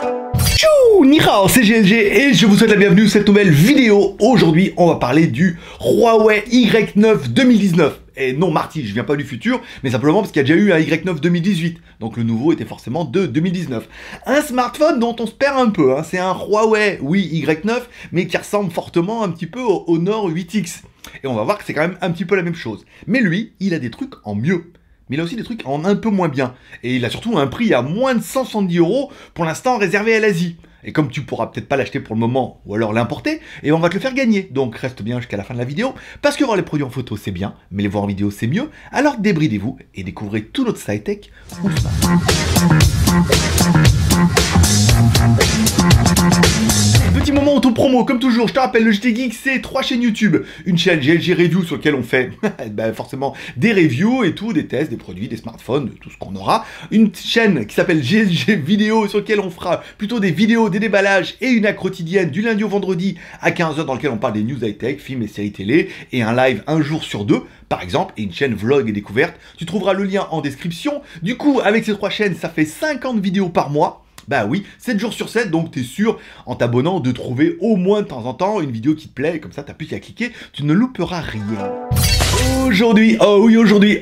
Tchou, ni hao, c'est GLG et je vous souhaite la bienvenue sur cette nouvelle vidéo. Aujourd'hui, on va parler du Huawei Y9 2019. Et non, Marty, je viens pas du futur, mais simplement parce qu'il y a déjà eu un Y9 2018. Donc le nouveau était forcément de 2019. Un smartphone dont on se perd un peu, hein. C'est un Huawei, oui, Y9, mais qui ressemble fortement un petit peu au Honor 8X. Et on va voir que c'est quand même un petit peu la même chose. Mais lui, il a des trucs en mieux. Mais il a aussi des trucs en un peu moins bien. Et il a surtout un prix à moins de 170 €, pour l'instant réservé à l'Asie. Et comme tu pourras peut-être pas l'acheter pour le moment, ou alors l'importer, et on va te le faire gagner. Donc reste bien jusqu'à la fin de la vidéo, parce que voir les produits en photo c'est bien, mais les voir en vidéo c'est mieux. Alors débridez-vous et découvrez tout notre sci-tech. Petit moment auto-promo, comme toujours, je te rappelle, le JT Geek, c'est 3 chaînes YouTube. Une chaîne GLG Review sur laquelle on fait forcément des reviews et tout, des tests, des produits, des smartphones, de tout ce qu'on aura. Une chaîne qui s'appelle GLG Vidéo sur laquelle on fera plutôt des vidéos, des déballages et une accro quotidienne du lundi au vendredi à 15 h dans lequel on parle des news high-tech, films et séries télé et un live un jour sur deux, par exemple, et une chaîne vlog et découverte. Tu trouveras le lien en description. Du coup, avec ces 3 chaînes, ça fait 50 vidéos par mois. Bah oui, 7 jours sur 7, donc t'es sûr, en t'abonnant, de trouver au moins de temps en temps une vidéo qui te plaît, et comme ça t'as plus qu'à cliquer, tu ne louperas rien. Aujourd'hui, oh oui, aujourd'hui,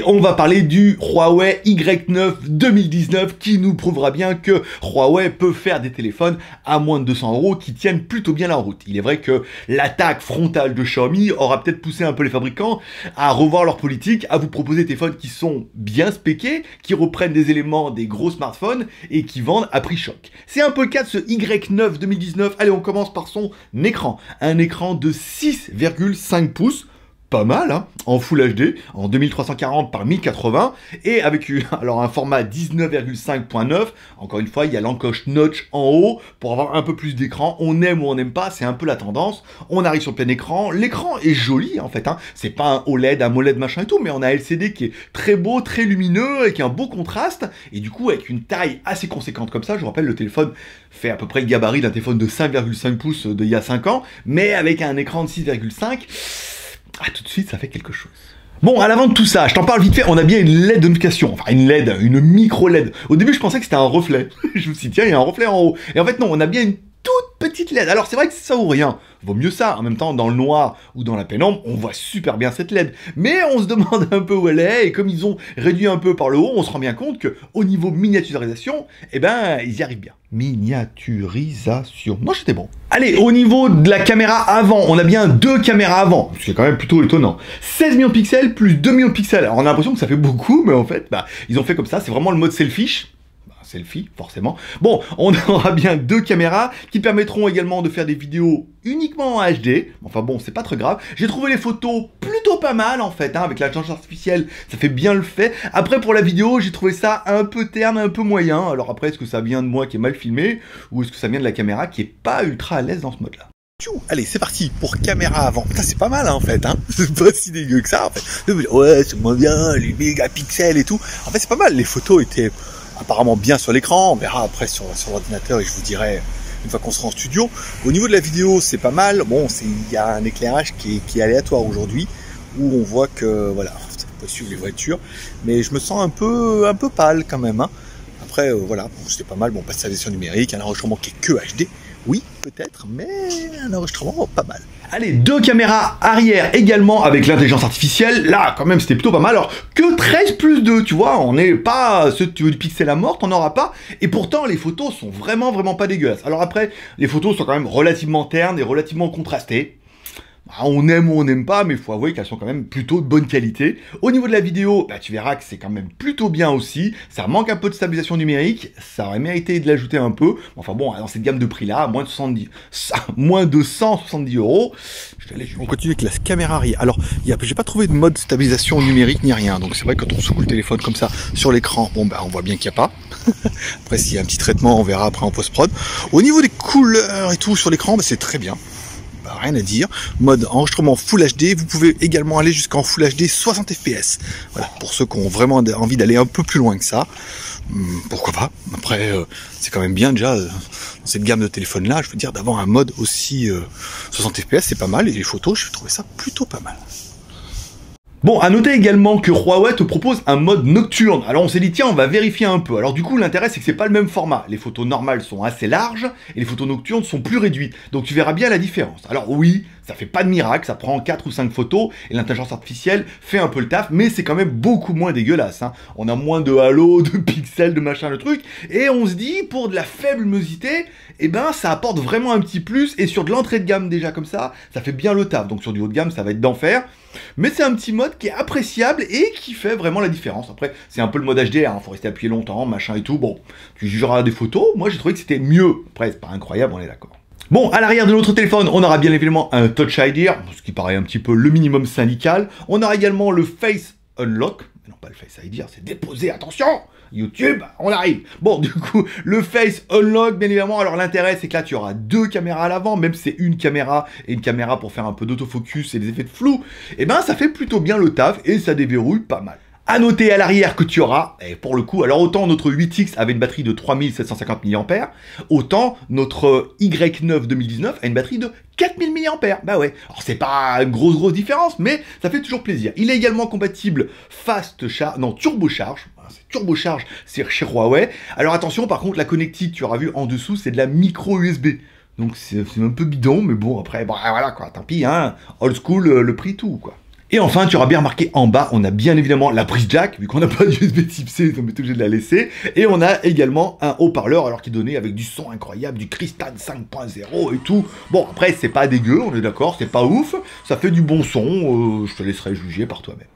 on va parler du Huawei Y9 2019 qui nous prouvera bien que Huawei peut faire des téléphones à moins de 200 € qui tiennent plutôt bien la route. Il est vrai que l'attaque frontale de Xiaomi aura peut-être poussé un peu les fabricants à revoir leur politique, à vous proposer des téléphones qui sont bien spéqués, qui reprennent des éléments des gros smartphones et qui vendent à prix choc. C'est un peu le cas de ce Y9 2019. Allez, on commence par son écran. Un écran de 6,5 pouces. Pas mal, hein, en Full HD, en 2340 par 1080, et avec un format 19,5.9, encore une fois, il y a l'encoche notch en haut, pour avoir un peu plus d'écran, on aime ou on n'aime pas, c'est un peu la tendance, on arrive sur le plein écran, l'écran est joli en fait, hein. C'est pas un OLED, un MOLED machin et tout, mais on a LCD qui est très beau, très lumineux, et qui a un beau contraste, et du coup avec une taille assez conséquente comme ça, je vous rappelle, le téléphone fait à peu près le gabarit d'un téléphone de 5,5 pouces d'il y a 5 ans, mais avec un écran de 6,5, ah, tout de suite, ça fait quelque chose. Bon, à l'avant de tout ça, je t'en parle vite fait, on a bien une LED de notification, enfin une LED, une micro LED. Au début, je pensais que c'était un reflet. Je me suis dit, tiens, il y a un reflet en haut. Et en fait, non, on a bien une toute petite LED. Alors, c'est vrai que c'est ça ou rien. Vaut mieux ça. En même temps, dans le noir ou dans la pénombre, on voit super bien cette LED. Mais on se demande un peu où elle est, et comme ils ont réduit un peu par le haut, on se rend bien compte que au niveau miniaturisation, eh ben, ils y arrivent bien. Miniaturisation. Non, c'était bon. Allez, au niveau de la caméra avant, on a bien 2 caméras avant, ce qui est quand même plutôt étonnant. 16 millions de pixels plus 2 millions de pixels. Alors on a l'impression que ça fait beaucoup, mais en fait, ils ont fait comme ça, c'est vraiment le mode selfie. Selfie, forcément. Bon, on aura bien 2 caméras qui permettront également de faire des vidéos uniquement en HD. Enfin bon, c'est pas très grave. J'ai trouvé les photos plutôt pas mal en fait, hein, avec l'intelligence artificielle, ça fait bien le fait. Après pour la vidéo, j'ai trouvé ça un peu terne, un peu moyen. Alors après, est-ce que ça vient de moi qui est mal filmé, ou est-ce que ça vient de la caméra qui est pas ultra à l'aise dans ce mode-là? Allez, c'est parti pour caméra avant. Putain, c'est pas mal hein, en fait, hein. C'est pas si dégueu que ça en fait. Ouais, c'est moins bien, les mégapixels et tout. En fait, c'est pas mal, les photos étaient apparemment bien sur l'écran, on verra après sur l'ordinateur et je vous dirai une fois qu'on sera en studio. Au niveau de la vidéo, c'est pas mal. Bon, il y a un éclairage qui est aléatoire aujourd'hui, où on voit que, voilà, c'est pas suivre les voitures, mais je me sens un peu pâle quand même, hein. Après, voilà, bon, c'était pas mal. Bon, pas de stabilisation numérique, un enregistrement qui est que HD, oui, peut-être, mais un enregistrement pas mal. Allez, 2 caméras arrière également avec l'intelligence artificielle. Là, quand même, c'était plutôt pas mal. Alors, que 13 plus 2, tu vois, on n'est pas ceux du pixel à mort, on n'aura pas. Et pourtant, les photos sont vraiment pas dégueulasses. Alors après, les photos sont quand même relativement ternes et relativement contrastées. On aime ou on n'aime pas, mais il faut avouer qu'elles sont quand même plutôt de bonne qualité. Au niveau de la vidéo, tu verras que c'est quand même plutôt bien aussi. Ça manque un peu de stabilisation numérique, ça aurait mérité de l'ajouter un peu. Enfin bon, dans cette gamme de prix-là, moins de 170 €. On continue avec la caméra arrière. Alors, j'ai pas trouvé de mode stabilisation numérique ni rien. Donc c'est vrai que quand on secoue le téléphone comme ça sur l'écran, bon on voit bien qu'il n'y a pas. Après, s'il y a un petit traitement, on verra après en post-prod. Au niveau des couleurs et tout sur l'écran, c'est très bien. Rien à dire. Mode enregistrement Full HD, vous pouvez également aller jusqu'en Full HD 60 fps. Voilà, pour ceux qui ont vraiment envie d'aller un peu plus loin que ça, pourquoi pas. Après, c'est quand même bien déjà, dans cette gamme de téléphones là, je veux dire, d'avoir un mode aussi 60 fps, c'est pas mal, et les photos, je trouvais ça plutôt pas mal. Bon, à noter également que Huawei te propose un mode nocturne. Alors on s'est dit, tiens, on va vérifier un peu. Alors du coup, l'intérêt, c'est que c'est pas le même format. Les photos normales sont assez larges, et les photos nocturnes sont plus réduites. Donc tu verras bien la différence. Alors oui, ça fait pas de miracle, ça prend 4 ou 5 photos, et l'intelligence artificielle fait un peu le taf, mais c'est quand même beaucoup moins dégueulasse, hein. On a moins de halo, de pixels, de machin, le truc, et on se dit, pour de la faible luminosité, eh ben, ça apporte vraiment un petit plus, et sur de l'entrée de gamme déjà comme ça fait bien le taf. Donc sur du haut de gamme, ça va être d'enfer. Mais c'est un petit mode qui est appréciable et qui fait vraiment la différence. Après, c'est un peu le mode HDR, hein, faut rester appuyé longtemps, machin et tout. Bon, tu jugeras des photos, moi j'ai trouvé que c'était mieux. Après, c'est pas incroyable, on est d'accord. Bon, à l'arrière de notre téléphone, on aura bien évidemment un Touch ID, ce qui paraît un petit peu le minimum syndical. On aura également le Face Unlock. Non, pas le Face ID, c'est déposé, attention! YouTube, on arrive. Bon, du coup, le Face Unlock, bien évidemment, alors l'intérêt, c'est que là, tu auras 2 caméras à l'avant, même si c'est une caméra et une caméra pour faire un peu d'autofocus et des effets de flou, et ben, ça fait plutôt bien le taf et ça déverrouille pas mal. À noter à l'arrière que tu auras, et pour le coup, alors autant notre 8X avait une batterie de 3750 mAh, autant notre Y9 2019 a une batterie de 4000 mAh. Bah ouais, alors c'est pas une grosse différence, mais ça fait toujours plaisir. Il est également compatible turbocharge. C'est turbocharge, c'est chez Huawei. Alors attention, par contre, la connectique, tu auras vu en dessous, c'est de la micro USB. Donc c'est un peu bidon, mais bon, après, bon, voilà quoi, tant pis, hein, old school, le prix tout, quoi. Et enfin, tu auras bien remarqué en bas, on a bien évidemment la prise jack, vu qu'on n'a pas d'USB type C, on est obligé de la laisser. Et on a également un haut-parleur, alors qui est donné avec du son incroyable, du Crystal 5.0 et tout. Bon, après, c'est pas dégueu, on est d'accord, c'est pas ouf, ça fait du bon son, je te laisserai juger par toi-même.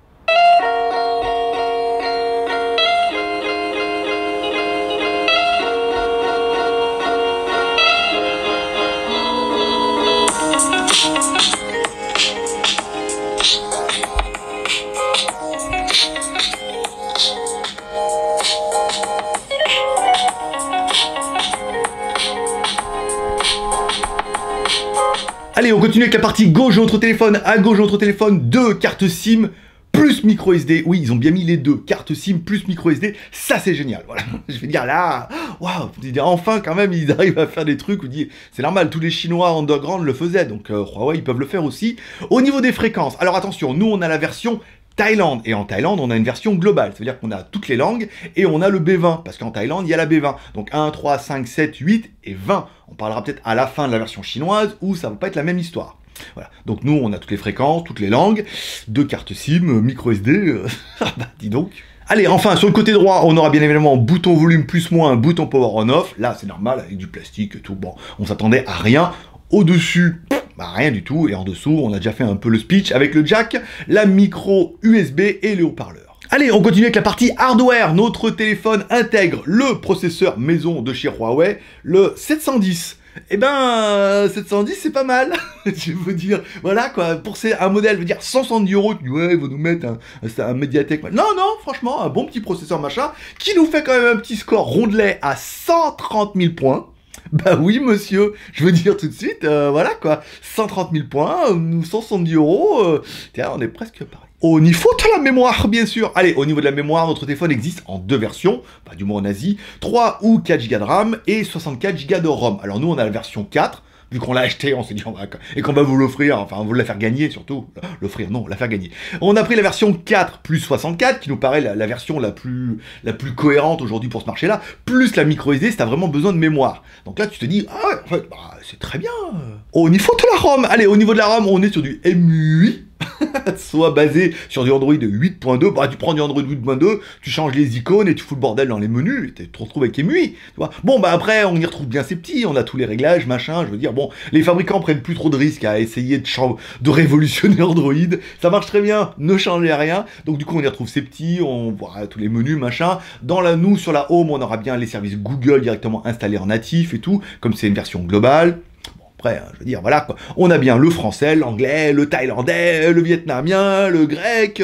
Allez, on continue avec la partie gauche de notre téléphone. À gauche de notre téléphone, 2 cartes SIM plus micro SD. Oui, ils ont bien mis les 2, cartes SIM plus micro SD. Ça, c'est génial. Voilà, je vais dire là, waouh, enfin quand même, ils arrivent à faire des trucs où c'est normal, tous les Chinois underground le faisaient, donc Huawei, ils peuvent le faire aussi. Au niveau des fréquences, alors attention, nous, on a la version Thaïlande, et en Thaïlande, on a une version globale, ça veut dire qu'on a toutes les langues, et on a le B20, parce qu'en Thaïlande, il y a la B20, donc 1, 3, 5, 7, 8 et 20. On parlera peut-être à la fin de la version chinoise, où ça va pas être la même histoire. Voilà, donc nous, on a toutes les fréquences, toutes les langues, 2 cartes SIM, micro SD, bah dis donc. Allez, enfin, sur le côté droit, on aura bien évidemment bouton volume plus moins, bouton power on off, là c'est normal, avec du plastique et tout, bon, on s'attendait à rien. Au-dessus, bah rien du tout, et en dessous, on a déjà fait un peu le speech avec le jack, la micro USB et le haut-parleur. Allez, on continue avec la partie hardware. Notre téléphone intègre le processeur maison de chez Huawei, le 710. Eh ben, 710, c'est pas mal. Je veux dire, voilà quoi, pour un modèle, veut dire 170 €, tu dis, ouais, ils vont nous mettre un Mediatek. Non, franchement, un bon petit processeur machin, qui nous fait quand même un petit score rondelet à 130 000 points. Bah oui, monsieur, je veux dire tout de suite, voilà quoi, 130 000 points, 170 €, tiens, on est presque pareil. Au niveau de la mémoire, bien sûr. Allez, au niveau de la mémoire, notre téléphone existe en 2 versions, bah, du moins en Asie, 3 ou 4 Go de RAM et 64 Go de ROM. Alors nous, on a la version 4, vu qu'on l'a acheté, on s'est dit, et qu'on va vous l'offrir, enfin, vous la faire gagner surtout. L'offrir, non, la faire gagner. On a pris la version 4 plus 64, qui nous paraît la version la plus cohérente aujourd'hui pour ce marché-là, plus la micro SD, si t'as vraiment besoin de mémoire. Donc là, tu te dis, ah ouais, en fait, bah, c'est très bien. Au niveau de la ROM, allez, au niveau de la ROM, on est sur du MUI, soit basé sur du Android 8.2, bah tu prends du Android 8.2, tu changes les icônes et tu fous le bordel dans les menus, et tu te retrouves avec MUI, tu vois. Bon bah après on y retrouve bien ces petits, on a tous les réglages, machin, je veux dire, bon, les fabricants prennent plus trop de risques à essayer de révolutionner Android, ça marche très bien, ne changez rien, donc du coup on y retrouve ces petits, on voit tous les menus, machin, nous sur la home on aura bien les services Google directement installés en natif et tout, comme c'est une version globale. Après, je veux dire, voilà quoi. On a bien le français, l'anglais, le thaïlandais, le vietnamien, le grec,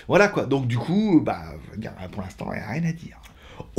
voilà quoi. Donc du coup, bah, pour l'instant, il n'y a rien à dire.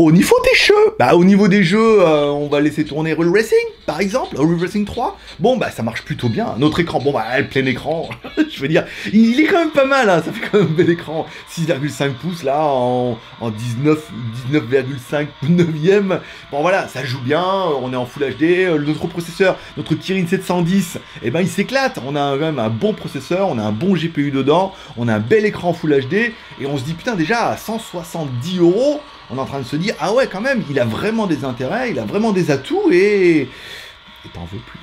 Au niveau des jeux, au niveau des jeux, on va laisser tourner Rule Racing, par exemple, Rule Racing 3. Bon, ça marche plutôt bien. Notre écran, le plein écran, je veux dire, il est quand même pas mal, hein, ça fait quand même un bel écran. 6,5 pouces, là, en 19,5 neuvième. Bon, voilà, ça joue bien, on est en Full HD. Notre processeur, notre Kirin 710, il s'éclate. On a quand même un bon processeur, on a un bon GPU dedans, on a un bel écran Full HD, et on se dit, putain, déjà, à 170 €, on est en train de se dire, ah ouais, quand même, il a vraiment des intérêts, il a vraiment des atouts, et t'en veux plus.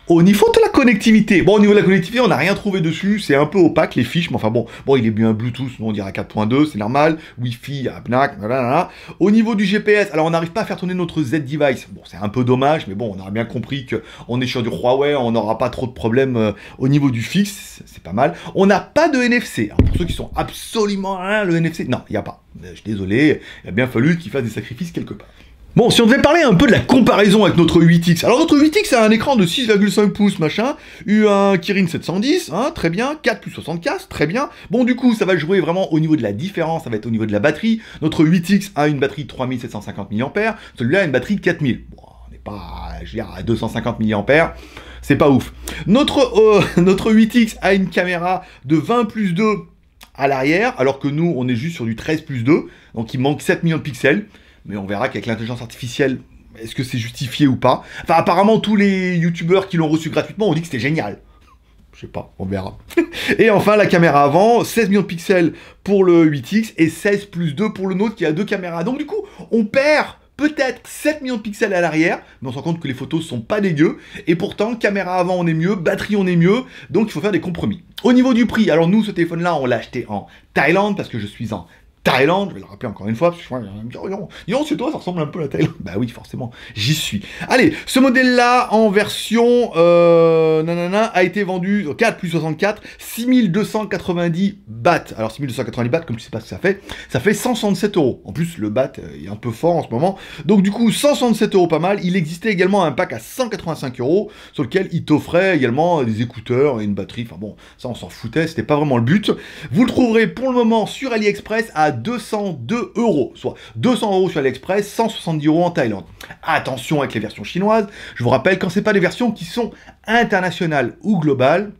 Au niveau de la connectivité, au niveau de la connectivité, on n'a rien trouvé dessus, c'est un peu opaque les fiches, mais enfin bon, il est bien Bluetooth, on dirait 4.2, c'est normal, Wi-Fi, APNAC, voilà. Au niveau du GPS, alors on n'arrive pas à faire tourner notre Z-Device, bon, c'est un peu dommage, mais bon, on aura bien compris qu'on est sur du Huawei, on n'aura pas trop de problèmes au niveau du fixe, c'est pas mal. On n'a pas de NFC, alors pour ceux qui sont absolument, le NFC, non, il n'y a pas, je suis désolé, il a bien fallu qu'ils fassent des sacrifices quelque part. Bon, si on devait parler un peu de la comparaison avec notre 8X, alors notre 8X a un écran de 6,5 pouces, machin, un Kirin 710, hein, très bien, 4 plus 64, très bien. Bon, du coup, ça va jouer vraiment au niveau de la différence, ça va être au niveau de la batterie. Notre 8X a une batterie de 3750 mAh, celui-là a une batterie de 4000. Bon, on n'est pas, je veux dire, à 250 mAh, c'est pas ouf. Notre 8X a une caméra de 20 plus 2 à l'arrière, alors que nous, on est juste sur du 13 plus 2, donc il manque 7 millions de pixels. Mais on verra qu'avec l'intelligence artificielle, est-ce que c'est justifié ou pas? Enfin, apparemment, tous les youtubeurs qui l'ont reçu gratuitement ont dit que c'était génial. Je sais pas, on verra. Et enfin, la caméra avant, 16 millions de pixels pour le 8X et 16 plus 2 pour le nôtre qui a 2 caméras. Donc du coup, on perd peut-être 7 millions de pixels à l'arrière, mais on se rend compte que les photos sont pas dégueu, et pourtant, caméra avant on est mieux, batterie on est mieux, donc il faut faire des compromis. Au niveau du prix, alors nous, ce téléphone-là, on l'a acheté en Thaïlande, parce que je suis en Thaïlande, je vais le rappeler encore une fois, parce que je me dire, non, c'est toi, ça ressemble un peu à la Thaïlande. Bah oui, forcément, j'y suis. Allez, ce modèle-là, en version, a été vendu, 4 plus 64, 6290 bahts. Alors, 6290 bahts, comme tu sais pas ce que ça fait 167 €. En plus, le baht est un peu fort en ce moment. Donc, du coup, 167 € pas mal. Il existait également un pack à 185 €, sur lequel il t'offrait également des écouteurs et une batterie. Enfin bon, ça, on s'en foutait, c'était pas vraiment le but. Vous le trouverez pour le moment sur AliExpress à 202 €, soit 200 € sur AliExpress, 170 € en Thaïlande. Attention avec les versions chinoises, je vous rappelle, quand c'est pas des versions qui sont internationales ou globales,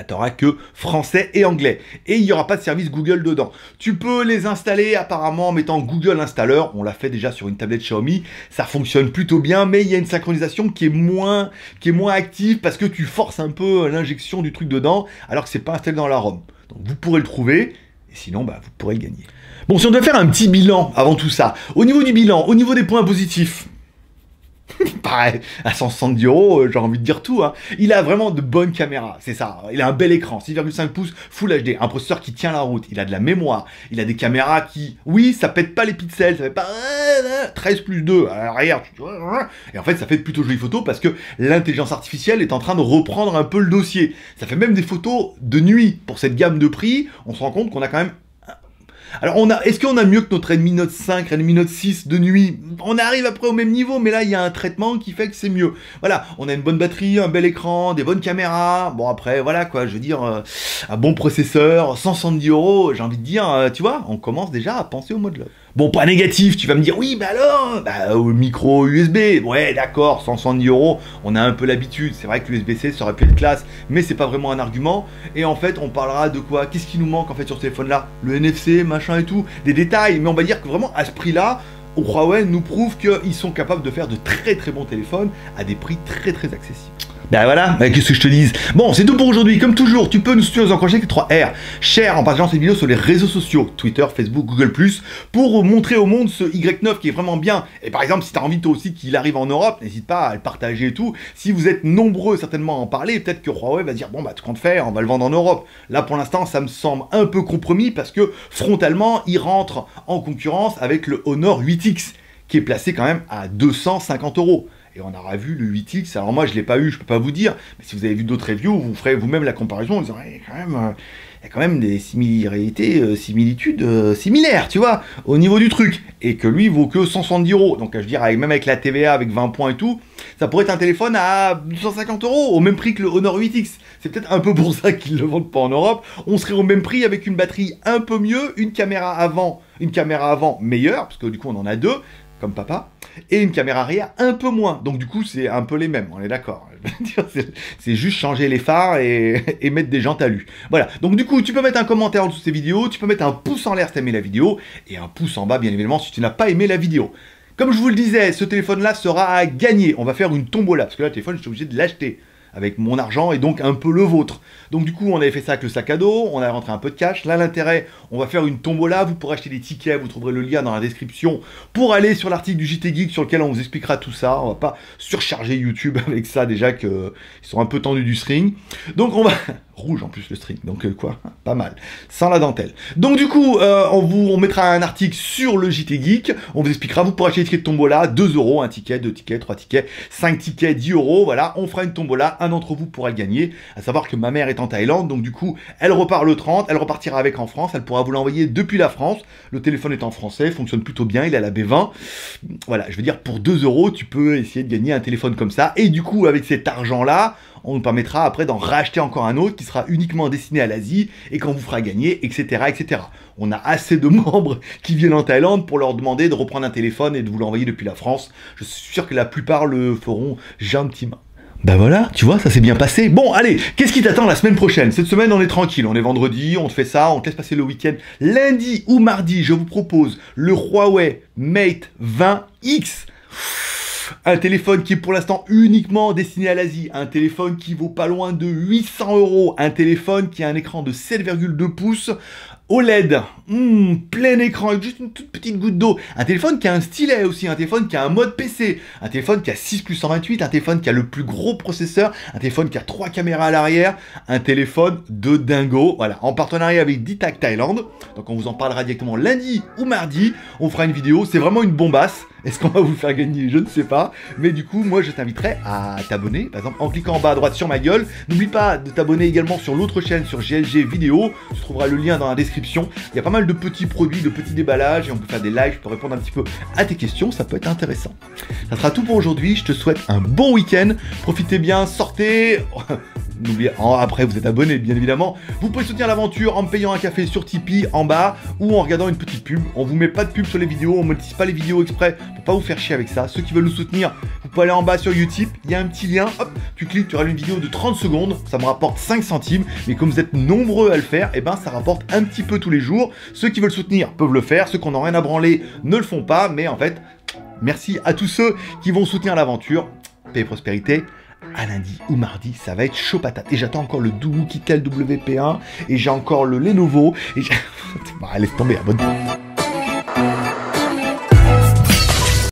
t'auras que français et anglais. Et il n'y aura pas de service Google dedans. Tu peux les installer apparemment en mettant Google Installer. On l'a fait déjà sur une tablette Xiaomi. Ça fonctionne plutôt bien, mais il y a une synchronisation qui est moins active parce que tu forces un peu l'injection du truc dedans, alors que c'est pas installé dans la ROM. Donc vous pourrez le trouver. Et sinon, vous pourrez le gagner. Bon, si on devait faire un petit bilan avant tout ça, au niveau du bilan, au niveau des points positifs, pareil, à 170 €, j'ai envie de dire tout, hein. Il a vraiment de bonnes caméras, c'est ça. Il a un bel écran, 6,5 pouces, Full HD, un processeur qui tient la route, il a de la mémoire, il a des caméras qui, oui, ça pète pas les pixels, ça fait pas 13 plus 2 à l'arrière, et en fait, ça fait de plutôt jolies photos parce que l'intelligence artificielle est en train de reprendre un peu le dossier. Ça fait même des photos de nuit. Pour cette gamme de prix, on se rend compte qu'on a quand même... Alors, est-ce qu'on a mieux que notre Redmi Note 5, Redmi Note 6 de nuit? On arrive après au même niveau, mais là, il y a un traitement qui fait que c'est mieux. Voilà, on a une bonne batterie, un bel écran, des bonnes caméras. Bon, après, voilà, quoi, je veux dire, un bon processeur, 170 €, j'ai envie de dire, tu vois, on commence déjà à penser au mode là. Bon, pas négatif, tu vas me dire, oui, au micro USB, ouais, d'accord, 170 €, on a un peu l'habitude, c'est vrai que l'USB-C, ça aurait pu être classe, mais c'est pas vraiment un argument, et en fait, on parlera de quoi? Qu'est-ce qui nous manque, en fait, sur ce téléphone-là? Le NFC, machin et tout, des détails, mais on va dire que vraiment, à ce prix-là, Huawei nous prouve qu'ils sont capables de faire de très très bons téléphones à des prix très très accessibles. Ben voilà, qu'est-ce que je te dise. Bon, c'est tout pour aujourd'hui. Comme toujours, tu peux nous soutenir aux encourager avec 3 R. Share en partageant cette vidéo sur les réseaux sociaux, Twitter, Facebook, Google+, pour montrer au monde ce Y9 qui est vraiment bien. Et par exemple, si tu as envie toi aussi qu'il arrive en Europe, n'hésite pas à le partager et tout. Si vous êtes nombreux certainement à en parler, peut-être que Huawei va dire, bon bah tu comptes faire, on va le vendre en Europe. Là pour l'instant, ça me semble un peu compromis parce que frontalement, il rentre en concurrence avec le Honor 8X, qui est placé quand même à 250 €. Et on aura vu le 8X, alors moi je ne l'ai pas eu, je peux pas vous dire, mais si vous avez vu d'autres reviews, vous ferez vous-même la comparaison en disant, il y a quand même des similitudes similaires, tu vois, au niveau du truc. Et que lui vaut que 170 €. Donc je veux dire, même avec la TVA, avec 20 points et tout, ça pourrait être un téléphone à 250 €, au même prix que le Honor 8X. C'est peut-être un peu pour ça qu'ils ne le vendent pas en Europe. On serait au même prix avec une batterie un peu mieux, une caméra avant une caméra avant meilleure, parce que du coup on en a deux, comme papa, et une caméra arrière un peu moins. Donc du coup c'est un peu les mêmes, on est d'accord. C'est juste changer les phares et mettre des jantes alu. Voilà, donc du coup tu peux mettre un commentaire en dessous de ces vidéos, tu peux mettre un pouce en l'air si tu as aimé la vidéo, et un pouce en bas bien évidemment si tu n'as pas aimé la vidéo. Comme je vous le disais, ce téléphone-là sera à gagner. On va faire une tombola, parce que là, le téléphone, je suis obligé de l'acheter avec mon argent et donc un peu le vôtre. Donc du coup, on avait fait ça avec le sac à dos, on a rentré un peu de cash. Là, l'intérêt, on va faire une tombola. Vous pourrez acheter des tickets, vous trouverez le lien dans la description pour aller sur l'article du JT Geek sur lequel on vous expliquera tout ça. On va pas surcharger YouTube avec ça déjà qu'ils sont un peu tendus du string. Donc on va... Rouge en plus le string, donc quoi, pas mal, sans la dentelle. Donc du coup, on mettra un article sur le JT Geek, on vous expliquera, vous pourrez acheter des tickets de tombola, 2 €, un ticket, 2 tickets, 3 tickets, 5 tickets, 10 €, voilà, on fera une tombola, un d'entre vous pourra le gagner, à savoir que ma mère est en Thaïlande, donc du coup, elle repart le 30, elle repartira avec en France, elle pourra vous l'envoyer depuis la France, le téléphone est en français, fonctionne plutôt bien, il a la B20, voilà, je veux dire, pour 2 €, tu peux essayer de gagner un téléphone comme ça, et du coup, avec cet argent-là, on nous permettra après d'en racheter encore un autre qui sera uniquement destiné à l'Asie et qu'on vous fera gagner, etc., etc. On a assez de membres qui viennent en Thaïlande pour leur demander de reprendre un téléphone et de vous l'envoyer depuis la France. Je suis sûr que la plupart le feront gentiment. Ben voilà, tu vois, ça s'est bien passé. Bon, allez, qu'est-ce qui t'attend la semaine prochaine? Cette semaine, on est tranquille, on est vendredi, on te fait ça, on te laisse passer le week-end. Lundi ou mardi, je vous propose le Huawei Mate 20X. Un téléphone qui est pour l'instant uniquement destiné à l'Asie, un téléphone qui vaut pas loin de 800 €, un téléphone qui a un écran de 7,2 pouces, OLED, plein écran avec juste une toute petite goutte d'eau, un téléphone qui a un stylet aussi, un téléphone qui a un mode PC, un téléphone qui a 6 plus 128, un téléphone qui a le plus gros processeur, un téléphone qui a 3 caméras à l'arrière, un téléphone de dingo, voilà, en partenariat avec DTAC Thaïlande, donc on vous en parlera directement lundi ou mardi, on fera une vidéo, c'est vraiment une bombasse. Est-ce qu'on va vous faire gagner? Je ne sais pas. Mais du coup, moi, je t'inviterai à t'abonner. Par exemple, en cliquant en bas à droite sur ma gueule. N'oublie pas de t'abonner également sur l'autre chaîne, sur GLG Vidéo. Tu trouveras le lien dans la description. Il y a pas mal de petits produits, de petits déballages. Et on peut faire des lives. Je peux répondre un petit peu à tes questions. Ça peut être intéressant. Ça sera tout pour aujourd'hui. Je te souhaite un bon week-end. Profitez bien, sortez. N'oubliez, après vous êtes abonné bien évidemment, vous pouvez soutenir l'aventure en me payant un café sur Tipeee en bas ou en regardant une petite pub. On vous met pas de pub sur les vidéos, on monétise pas les vidéos exprès pour pas vous faire chier avec ça. Ceux qui veulent nous soutenir, vous pouvez aller en bas sur Utip, il y a un petit lien, hop, tu cliques, tu auras une vidéo de 30 secondes, ça me rapporte 5 centimes, mais comme vous êtes nombreux à le faire, et ben ça rapporte un petit peu tous les jours. Ceux qui veulent soutenir peuvent le faire, ceux qui n'ont rien à branler ne le font pas, mais en fait, merci à tous ceux qui vont soutenir l'aventure. Paix et prospérité. À lundi ou mardi, ça va être chaud patate. Et j'attends encore le Doukitel WP1, et j'ai encore le Lenovo, et j'ai... Bah, laisse tomber, abonne-toi.